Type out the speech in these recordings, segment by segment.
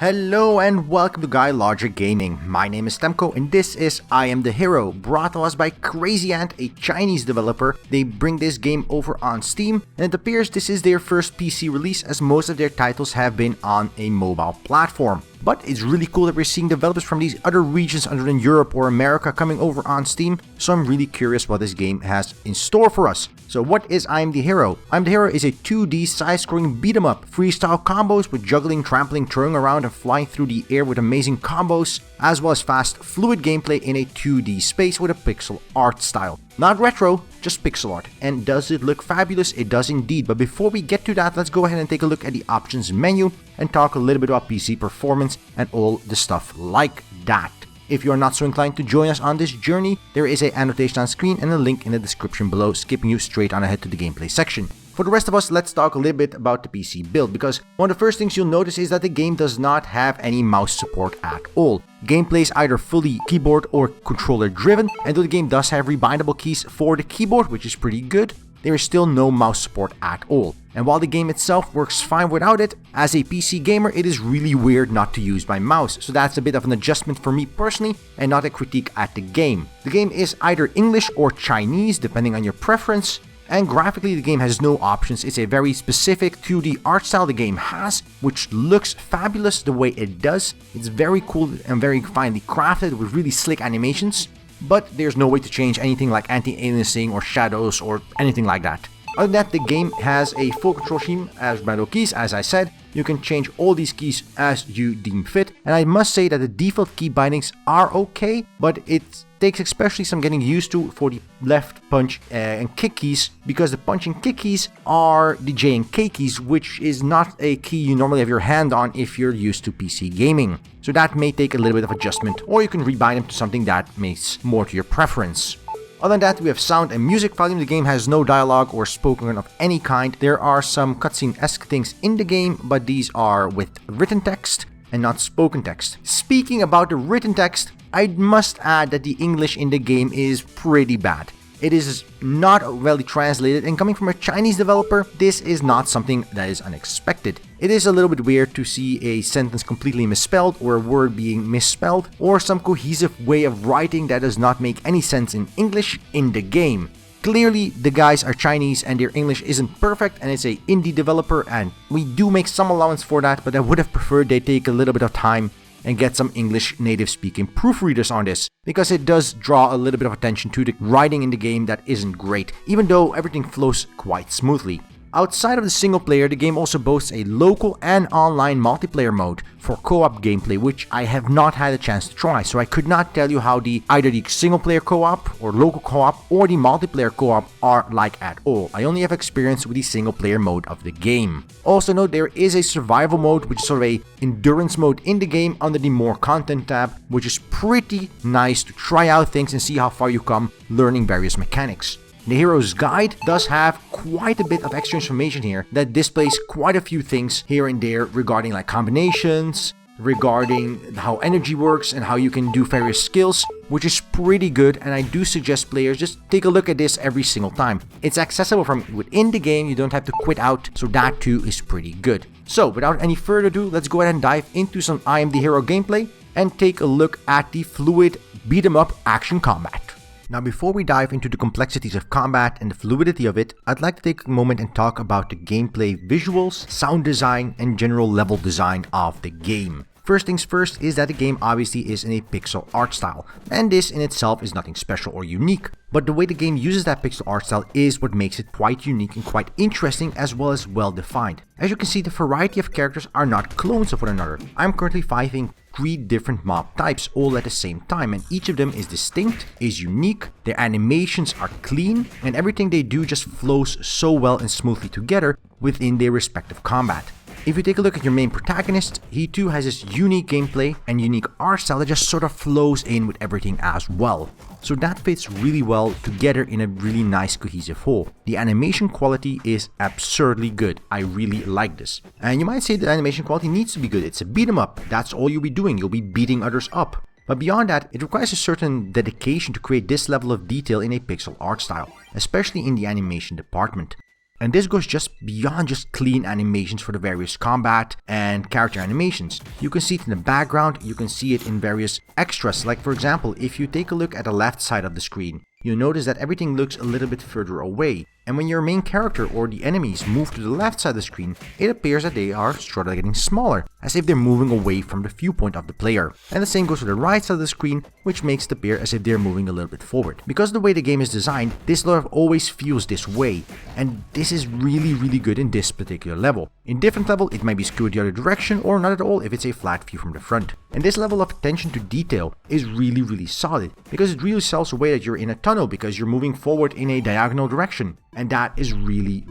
Hello and welcome to GuyLogicGaming. My name is Temko and this is I Am the Hero, brought to us by Crazy Ant, a Chinese developer. They bring this game over on Steam, and it appears this is their first PC release, as most of their titles have been on a mobile platform. But it's really cool that we're seeing developers from these other regions other than Europe or America coming over on Steam, so I'm really curious what this game has in store for us. So what is I Am the Hero? I Am the Hero is a 2D side-scrolling beat-em-up, freestyle combos with juggling, trampling, throwing around and flying through the air with amazing combos, as well as fast, fluid gameplay in a 2D space with a pixel art style. Not retro, just pixel art. And does it look fabulous? It does indeed. But before we get to that, let's go ahead and take a look at the options menu and talk a little bit about PC performance and all the stuff like that. If you are not so inclined to join us on this journey, there is an annotation on screen and a link in the description below, skipping you straight on ahead to the gameplay section. For the rest of us, let's talk a little bit about the PC build, because one of the first things you'll notice is that the game does not have any mouse support at all. Gameplay is either fully keyboard or controller driven, and though the game does have rebindable keys for the keyboard, which is pretty good, there is still no mouse support at all. And while the game itself works fine without it, as a PC gamer it is really weird not to use my mouse, so that's a bit of an adjustment for me personally and not a critique at the game. The game is either English or Chinese depending on your preference, and graphically the game has no options. It's a very specific 2D art style the game has, which looks fabulous the way it does. It's very cool and very finely crafted with really slick animations, but there's no way to change anything like anti-aliasing or shadows or anything like that. Other than that, the game has a full control scheme as random keys. As I said, you can change all these keys as you deem fit, and I must say that the default key bindings are okay, but it takes especially some getting used to for the left punch and kick keys, because the punch and kick keys are the J and K keys, which is not a key you normally have your hand on if you're used to PC gaming. So that may take a little bit of adjustment, or you can rebind them to something that makes more to your preference. Other than that, we have sound and music volume. The game has no dialogue or spoken of any kind. There are some cutscene-esque things in the game, but these are with written text and not spoken text. Speaking about the written text, I must add that the English in the game is pretty bad. It is not well translated, and coming from a Chinese developer, this is not something that is unexpected. It is a little bit weird to see a sentence completely misspelled, or a word being misspelled, or some cohesive way of writing that does not make any sense in English in the game. Clearly, the guys are Chinese and their English isn't perfect, and it's an indie developer, and we do make some allowance for that, but I would have preferred they take a little bit of time and get some English native speaking proofreaders on this, because it does draw a little bit of attention to the writing in the game that isn't great, even though everything flows quite smoothly. Outside of the single player, the game also boasts a local and online multiplayer mode for co-op gameplay, which I have not had a chance to try, so I could not tell you how either the single player co-op or local co-op or the multiplayer co-op are like at all. I only have experience with the single player mode of the game. Also note there is a survival mode, which is sort of a endurance mode in the game under the more content tab, which is pretty nice to try out things and see how far you come learning various mechanics. The Hero's Guide does have quite a bit of extra information here that displays quite a few things here and there regarding like combinations, regarding how energy works and how you can do various skills, which is pretty good, and I do suggest players just take a look at this every single time. It's accessible from within the game, you don't have to quit out, so that too is pretty good. So without any further ado, let's go ahead and dive into some I Am the Hero gameplay and take a look at the fluid beat 'em up action combat. Now, before we dive into the complexities of combat and the fluidity of it, I'd like to take a moment and talk about the gameplay visuals, sound design, and general level design of the game. First things first is that the game obviously is in a pixel art style, and this in itself is nothing special or unique, but the way the game uses that pixel art style is what makes it quite unique and quite interesting, as well as well defined. As you can see, the variety of characters are not clones of one another. I'm currently fighting 3 different mob types all at the same time, and each of them is distinct, is unique, their animations are clean, and everything they do just flows so well and smoothly together within their respective combat. If you take a look at your main protagonist, he too has this unique gameplay and unique art style that just sort of flows in with everything as well. So that fits really well together in a really nice cohesive whole. The animation quality is absurdly good. I really like this. And you might say the animation quality needs to be good. It's a beat 'em up. That's all you'll be doing. You'll be beating others up. But beyond that, it requires a certain dedication to create this level of detail in a pixel art style, especially in the animation department. And this goes just beyond just clean animations for the various combat and character animations. You can see it in the background, you can see it in various extras, like for example, if you take a look at the left side of the screen, you'll notice that everything looks a little bit further away. And when your main character or the enemies move to the left side of the screen, it appears that they are sort of getting smaller, as if they're moving away from the viewpoint of the player. And the same goes to the right side of the screen, which makes it appear as if they're moving a little bit forward. Because of the way the game is designed, this sort of always feels this way, and this is really good in this particular level. In different level, it might be skewed the other direction or not at all if it's a flat view from the front. And this level of attention to detail is really solid, because it really sells away that you're in a tunnel because you're moving forward in a diagonal direction. And that is really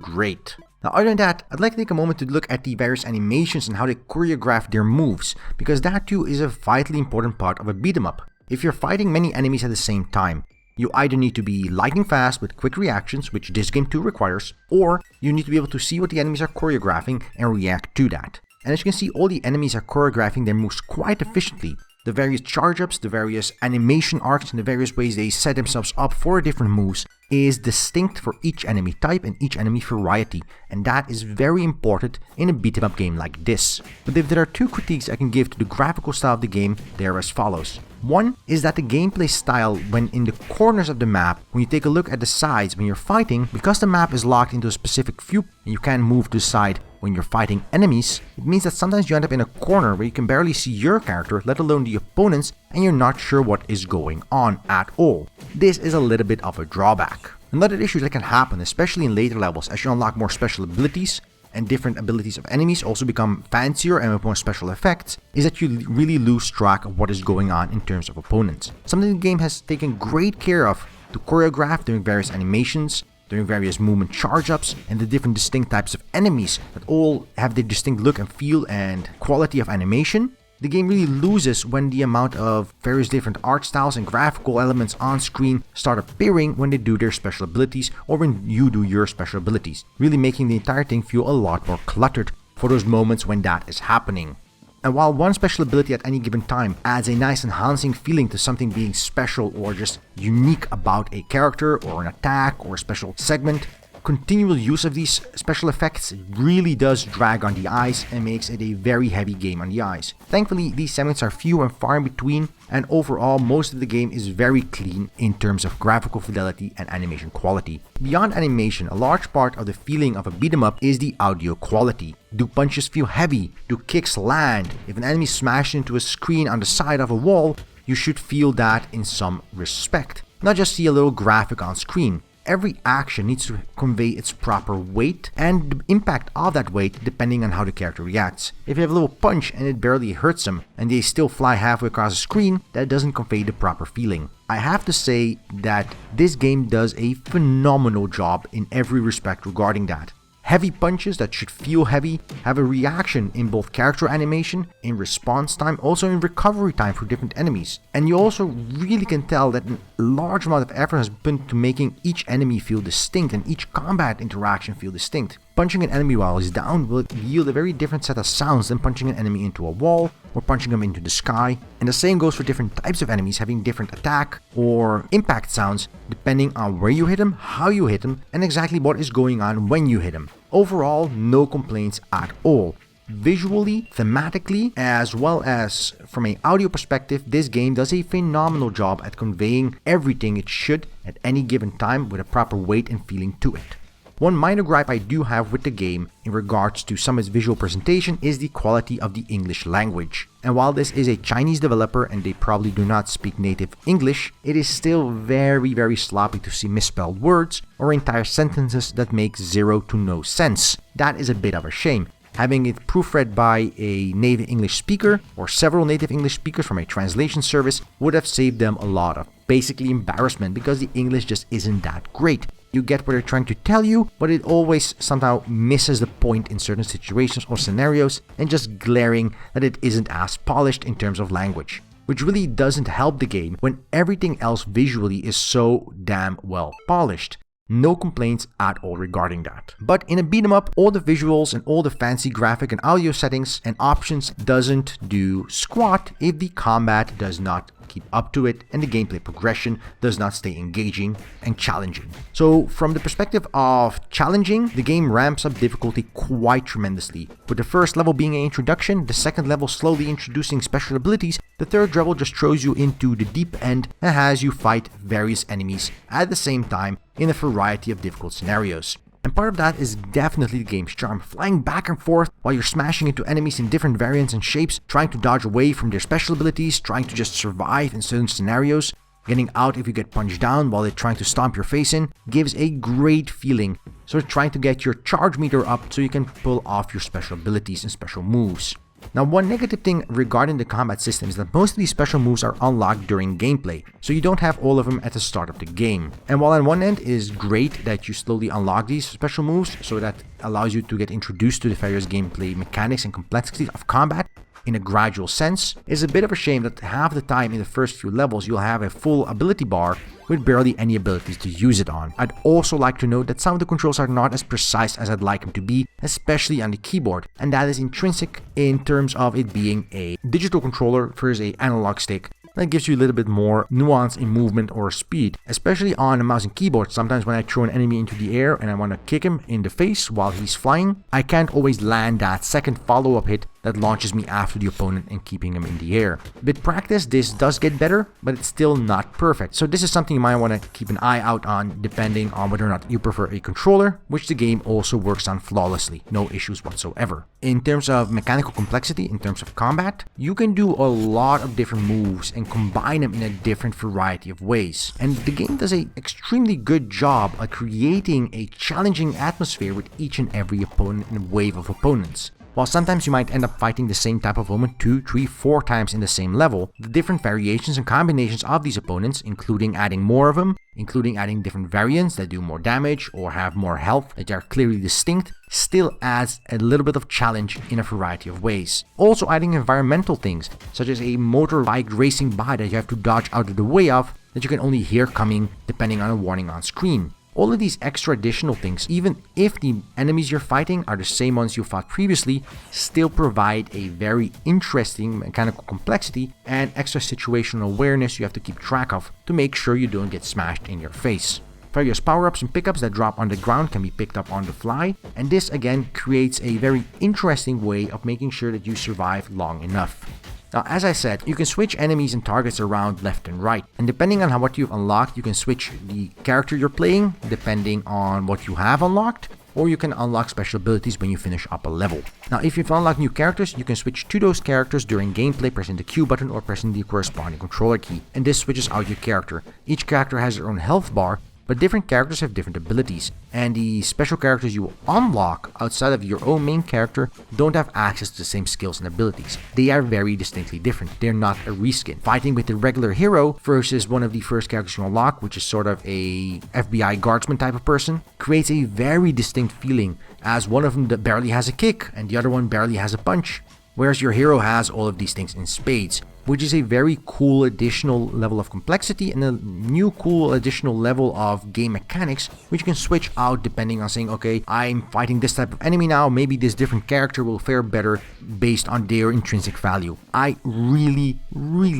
great. Now other than that, I'd like to take a moment to look at the various animations and how they choreograph their moves, because that too is a vitally important part of a beat 'em up. If you're fighting many enemies at the same time, you either need to be lightning fast with quick reactions, which this game too requires, or you need to be able to see what the enemies are choreographing and react to that. And as you can see, all the enemies are choreographing their moves quite efficiently. The various charge-ups, the various animation arcs, and the various ways they set themselves up for different moves is distinct for each enemy type and each enemy variety, and that is very important in a beat-em-up game like this. But if there are two critiques I can give to the graphical style of the game, they are as follows. One is that the gameplay style when in the corners of the map, when you take a look at the sides when you're fighting, because the map is locked into a specific view and you can't move to the side when you're fighting enemies, it means that sometimes you end up in a corner where you can barely see your character, let alone the opponents, and you're not sure what is going on at all. This is a little bit of a drawback. Another issue that can happen, especially in later levels as you unlock more special abilities, and different abilities of enemies also become fancier and with more special effects, is that you really lose track of what is going on in terms of opponents. Something the game has taken great care of to choreograph during various animations, during various movement charge-ups, and the different distinct types of enemies that all have their distinct look and feel and quality of animation. The game really loses when the amount of various different art styles and graphical elements on screen start appearing when they do their special abilities or when you do your special abilities, really making the entire thing feel a lot more cluttered for those moments when that is happening. And while one special ability at any given time adds a nice enhancing feeling to something being special or just unique about a character or an attack or a special segment, continual use of these special effects really does drag on the eyes and makes it a very heavy game on the eyes. Thankfully, these segments are few and far in between, and overall most of the game is very clean in terms of graphical fidelity and animation quality. Beyond animation, a large part of the feeling of a beat 'em up is the audio quality. Do punches feel heavy? Do kicks land? If an enemy smashes into a screen on the side of a wall, you should feel that in some respect, not just see a little graphic on screen. Every action needs to convey its proper weight and the impact of that weight depending on how the character reacts. If you have a little punch and it barely hurts them and they still fly halfway across the screen, that doesn't convey the proper feeling. I have to say that this game does a phenomenal job in every respect regarding that. Heavy punches that should feel heavy have a reaction in both character animation, in response time, also in recovery time for different enemies. And you also really can tell that a large amount of effort has been to making each enemy feel distinct and each combat interaction feel distinct. Punching an enemy while he's down will yield a very different set of sounds than punching an enemy into a wall or punching them into the sky. And the same goes for different types of enemies having different attack or impact sounds depending on where you hit them, how you hit them, and exactly what is going on when you hit them. Overall, no complaints at all. Visually, thematically, as well as from an audio perspective, this game does a phenomenal job at conveying everything it should at any given time with a proper weight and feeling to it. One minor gripe I do have with the game in regards to some of its visual presentation is the quality of the English language. And while this is a Chinese developer and they probably do not speak native English, it is still very sloppy to see misspelled words or entire sentences that make zero to no sense. That is a bit of a shame. Having it proofread by a native English speaker or several native English speakers from a translation service would have saved them a lot of basically embarrassment because the English just isn't that great. You get what they're trying to tell you, but it always somehow misses the point in certain situations or scenarios, and just glaring that it isn't as polished in terms of language, which really doesn't help the game when everything else visually is so damn well polished. No complaints at all regarding that. But in a beat 'em up, all the visuals and all the fancy graphic and audio settings and options doesn't do squat if the combat does not keep up to it, and the gameplay progression does not stay engaging and challenging. So from the perspective of challenging, the game ramps up difficulty quite tremendously, with the first level being an introduction, the second level slowly introducing special abilities, the third level just throws you into the deep end and has you fight various enemies at the same time in a variety of difficult scenarios. And part of that is definitely the game's charm, flying back and forth while you're smashing into enemies in different variants and shapes, trying to dodge away from their special abilities, trying to just survive in certain scenarios, getting out if you get punched down while they're trying to stomp your face in, gives a great feeling. So trying to get your charge meter up so you can pull off your special abilities and special moves. Now, one negative thing regarding the combat system is that most of these special moves are unlocked during gameplay, so you don't have all of them at the start of the game. And while on one end it is great that you slowly unlock these special moves, so that allows you to get introduced to the various gameplay mechanics and complexities of combat in a gradual sense, it's a bit of a shame that half the time in the first few levels you'll have a full ability bar with barely any abilities to use it on. I'd also like to note that some of the controls are not as precise as I'd like them to be, especially on the keyboard, and that is intrinsic in terms of it being a digital controller versus an analog stick. That gives you a little bit more nuance in movement or speed, especially on a mouse and keyboard. Sometimes when I throw an enemy into the air and I want to kick him in the face while he's flying, I can't always land that second follow-up hit that launches me after the opponent and keeping him in the air. With practice, this does get better, but it's still not perfect. So this is something you might want to keep an eye out on depending on whether or not you prefer a controller, which the game also works on flawlessly, no issues whatsoever. In terms of mechanical complexity, in terms of combat, you can do a lot of different moves and combine them in a different variety of ways. And the game does an extremely good job at creating a challenging atmosphere with each and every opponent and wave of opponents. While sometimes you might end up fighting the same type of opponent 2, 3, 4 times in the same level, the different variations and combinations of these opponents, including adding more of them, including adding different variants that do more damage or have more health that are clearly distinct, still adds a little bit of challenge in a variety of ways. Also adding environmental things, such as a motorbike racing by that you have to dodge out of the way of, that you can only hear coming depending on a warning on screen. All of these extra additional things, even if the enemies you're fighting are the same ones you fought previously, still provide a very interesting mechanical complexity and extra situational awareness you have to keep track of to make sure you don't get smashed in your face. Various power-ups and pickups that drop on the ground can be picked up on the fly, and this again creates a very interesting way of making sure that you survive long enough. Now, as I said, you can switch enemies and targets around left and right, and depending on what you've unlocked, you can switch the character you're playing depending on what you have unlocked, or you can unlock special abilities when you finish up a level. Now, if you've unlocked new characters, you can switch to those characters during gameplay pressing the Q button or pressing the corresponding controller key, and this switches out your character. Each character has their own health bar, but different characters have different abilities, and the special characters you unlock outside of your own main character don't have access to the same skills and abilities. They are very distinctly different. They're not a reskin. Fighting with the regular hero versus one of the first characters you unlock, which is sort of a FBI guardsman type of person, creates a very distinct feeling, as one of them barely has a kick and the other one barely has a punch, whereas your hero has all of these things in spades, which is a very cool additional level of complexity and a new cool additional level of game mechanics, which you can switch out depending on saying, okay, I'm fighting this type of enemy now, maybe this different character will fare better based on their intrinsic value. I really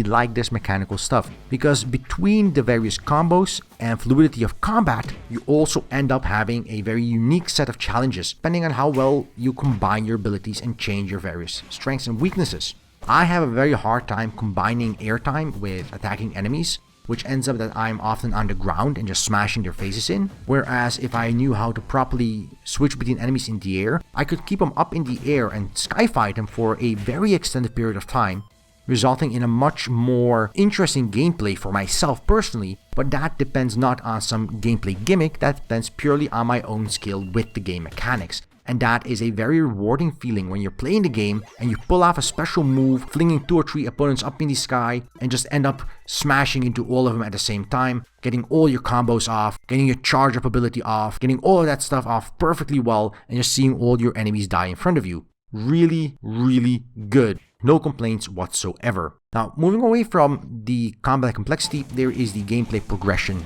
like this mechanical stuff, because between the various combos and fluidity of combat, you also end up having a very unique set of challenges, depending on how well you combine your abilities and change your various strengths and weaknesses. I have a very hard time combining airtime with attacking enemies, which ends up that I'm often on the ground and just smashing their faces in, whereas if I knew how to properly switch between enemies in the air, I could keep them up in the air and skyfight them for a very extended period of time, resulting in a much more interesting gameplay for myself personally, but that depends not on some gameplay gimmick, that depends purely on my own skill with the game mechanics. And that is a very rewarding feeling when you're playing the game and you pull off a special move, flinging 2 or 3 opponents up in the sky and just end up smashing into all of them at the same time, getting all your combos off, getting your charge up ability off, getting all of that stuff off perfectly well, and just seeing all your enemies die in front of you. Really good. No complaints whatsoever. Now, moving away from the combat complexity, there is the gameplay progression.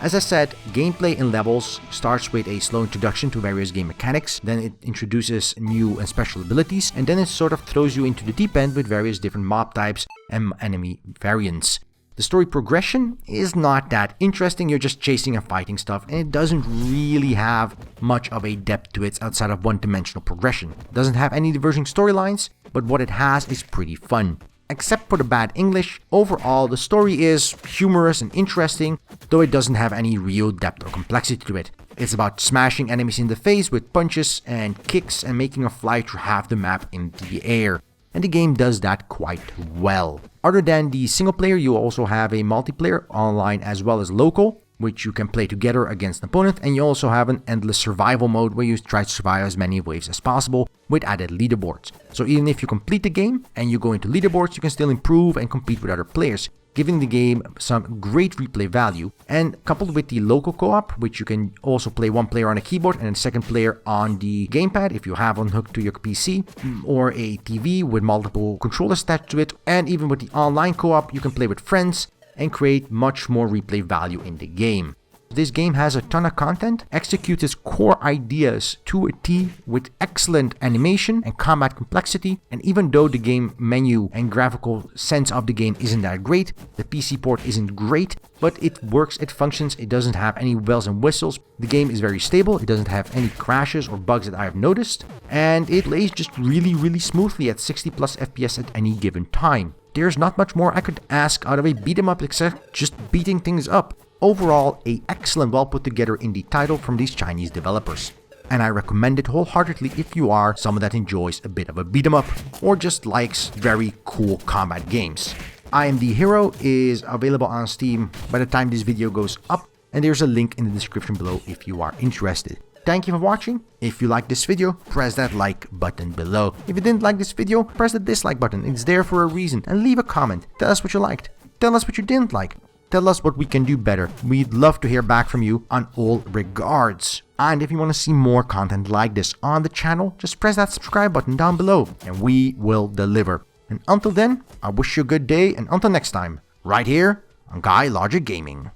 As I said, gameplay in levels starts with a slow introduction to various game mechanics, then it introduces new and special abilities, and then it sort of throws you into the deep end with various different mob types and enemy variants. The story progression is not that interesting, you're just chasing and fighting stuff, and it doesn't really have much of a depth to it outside of one-dimensional progression. It doesn't have any diverging storylines, but what it has is pretty fun. Except for the bad English, overall the story is humorous and interesting, though it doesn't have any real depth or complexity to it. It's about smashing enemies in the face with punches and kicks and making a fly through half the map in the air. And the game does that quite well. Other than the single player, you also have a multiplayer, online as well as local, which you can play together against an opponent, and you also have an endless survival mode where you try to survive as many waves as possible with added leaderboards. So even if you complete the game and you go into leaderboards, you can still improve and compete with other players, giving the game some great replay value. And coupled with the local co-op, which you can also play one player on a keyboard and a second player on the gamepad if you have one hooked to your PC, or a TV with multiple controllers attached to it, and even with the online co-op, you can play with friends and create much more replay value in the game. This game has a ton of content, executes its core ideas to a T with excellent animation and combat complexity, and even though the game menu and graphical sense of the game isn't that great, the PC port isn't great, but it works, it functions, it doesn't have any bells and whistles, the game is very stable, it doesn't have any crashes or bugs that I have noticed, and it plays just really smoothly at 60 plus FPS at any given time. There's not much more I could ask out of a beat 'em up except just beating things up. Overall, a excellent, well put together indie title from these Chinese developers. And I recommend it wholeheartedly if you are someone that enjoys a bit of a beat 'em up or just likes very cool combat games. I Am the Hero is available on Steam by the time this video goes up, and there's a link in the description below if you are interested. Thank you for watching. If you liked this video, press that like button below. If you didn't like this video, press the dislike button. It's there for a reason. And leave a comment. Tell us what you liked. Tell us what you didn't like. Tell us what we can do better. We'd love to hear back from you on all regards. And if you want to see more content like this on the channel, just press that subscribe button down below and we will deliver. And until then, I wish you a good day, and until next time, right here on GuyLogicGaming.